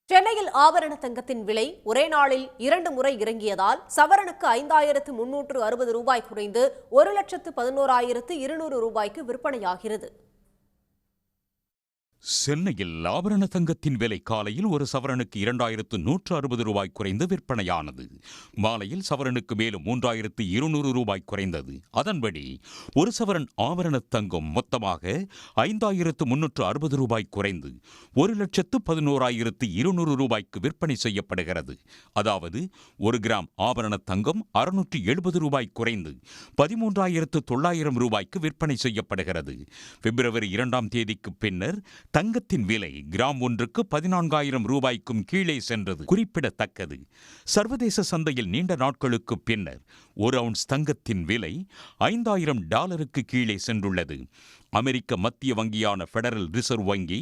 சென்னையில் ஆபரண தங்கத்தின் விலை ஒரே நாளில் 2 முறை இறங்கியதால் சவரனுக்கு 5,360 ரூபாய் குறைந்து 1,11,200 ரூபாய்க்கு விற்பனையாகிறது. சென்னையில் ஆபரண தங்கத்தின் விலை காலையில் ஒரு சவரனுக்கு 2,160 ரூபாய் குறைந்து விற்பனையானது. மாலையில் சவரனுக்கு மேலும் 3,200 ரூபாய் குறைந்தது. அதன்படி ஒரு சவரன் ஆபரண தங்கம் மொத்தமாக 5,360 ரூபாய் குறைந்து 1,11,200 ரூபாய்க்கு விற்பனை செய்யப்படுகிறது. அதாவது ஒரு கிராம் ஆபரண தங்கம் 670 ரூபாய் குறைந்து 13,900 ரூபாய்க்கு விற்பனை செய்யப்படுகிறது. பிப்ரவரி 2ஆம் தேதிக்கு பின்னர் தங்கத்தின் விலை கிராம் ஒன்றுக்கு 14,000 ரூபாய்க்கும் கீழே சென்றது குறிப்பிடத்தக்கது. சர்வதேச சந்தையில் நீண்ட நாட்களுக்கு பின்னர் ஒரு அவுன்ஸ் தங்கத்தின் விலை $5,000 கீழே சென்றுள்ளது. அமெரிக்க மத்திய வங்கியான பெடரல் ரிசர்வ் வங்கி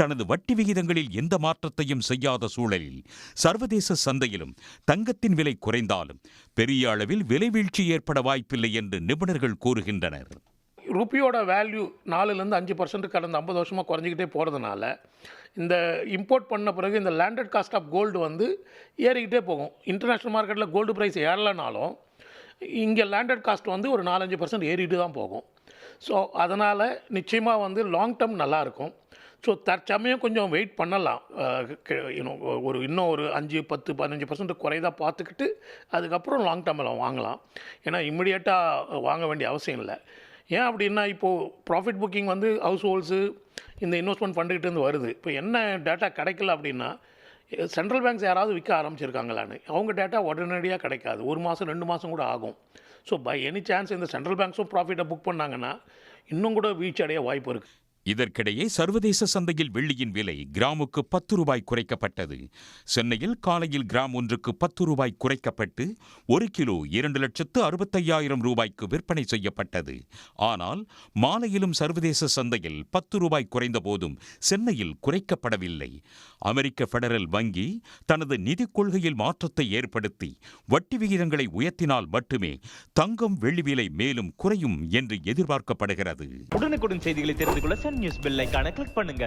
தனது வட்டி விகிதங்களில் எந்த மாற்றத்தையும் செய்யாத சூழலில் சர்வதேச சந்தையிலும் தங்கத்தின் விலை குறைந்தாலும் பெரிய அளவில் விலை வீழ்ச்சி ஏற்பட வாய்ப்பில்லை என்று நிபுணர்கள் கூறுகின்றனர். ருப்பியோட வேல்யூ 4-5% கடந்த 50 வருஷமாக குறைஞ்சிக்கிட்டே போகிறதுனால இந்த இம்போர்ட் பண்ண பிறகு இந்த லேண்டட் காஸ்ட் ஆஃப் கோல்டு ஏறிக்கிட்டே போகும். இன்டர்நேஷ்னல் மார்க்கெட்டில் கோல்டு ப்ரைஸ் ஏறலைனாலும் இங்கே லேண்டட் காஸ்ட் ஒரு 4-5% ஏறிட்டு தான் போகும். ஸோ அதனால் நிச்சயமாக லாங் டேர்ம் நல்லாயிருக்கும். ஸோ தற்சமயம் கொஞ்சம் வெயிட் பண்ணலாம். இன்னும் ஒரு 5-10-15% குறைதா பார்த்துக்கிட்டு அதுக்கப்புறம் லாங் டேர்மில் வாங்கலாம். ஏன்னா இம்மிடியேட்டாக வாங்க வேண்டிய அவசியம் இல்லை. ஏன் அப்படின்னா இப்போது ப்ராஃபிட் புக்கிங் ஹவுஸ் ஹோல்ட்ஸு இந்த இன்வெஸ்ட்மெண்ட் ஃபண்டுக்கிட்டேருந்து வருது. இப்போ என்ன டேட்டா கிடைக்கல அப்படின்னா சென்ட்ரல் பேங்க்ஸ் யாராவது விற்க ஆரம்பிச்சிருக்காங்களான்னு அவங்க டேட்டா உடனடியாக கிடைக்காது. 1 மாதம் 2 மாதம் கூட ஆகும். ஸோ பை எனி சான்ஸ் இந்த சென்ட்ரல் பேங்க்ஸும் ப்ராஃபிட்டை புக் பண்ணாங்கன்னா இன்னும் கூட வீழ்ச்சி அடைய வாய்ப்பு இருக்குது. இதற்கிடையே சர்வதேச சந்தையில் வெள்ளியின் விலை கிராமுக்கு 10 ரூபாய் குறைக்கப்பட்டது. சென்னையில் காலையில் கிராம் ஒன்றுக்கு 10 ரூபாய் குறைக்கப்பட்டு 1 கிலோ 2,65,000 ரூபாய்க்கு விற்பனை செய்யப்பட்டது. ஆனால் மாலையிலும் சர்வதேச சந்தையில் 10 ரூபாய் குறைந்த போதும் சென்னையில் குறைக்கப்படவில்லை. அமெரிக்க பெடரல் வங்கி தனது நிதிக் கொள்கையில் மாற்றத்தை ஏற்படுத்தி வட்டி விகிதங்களை உயர்த்தினால் மட்டுமே தங்கம் வெள்ளி விலை மேலும் குறையும் என்று எதிர்பார்க்கப்படுகிறது. உடனுக்குடன் செய்திகளை தெரிந்து கொள்ள சன் நியூஸ் பெல் ஐகானை கிளிக் பண்ணுங்க.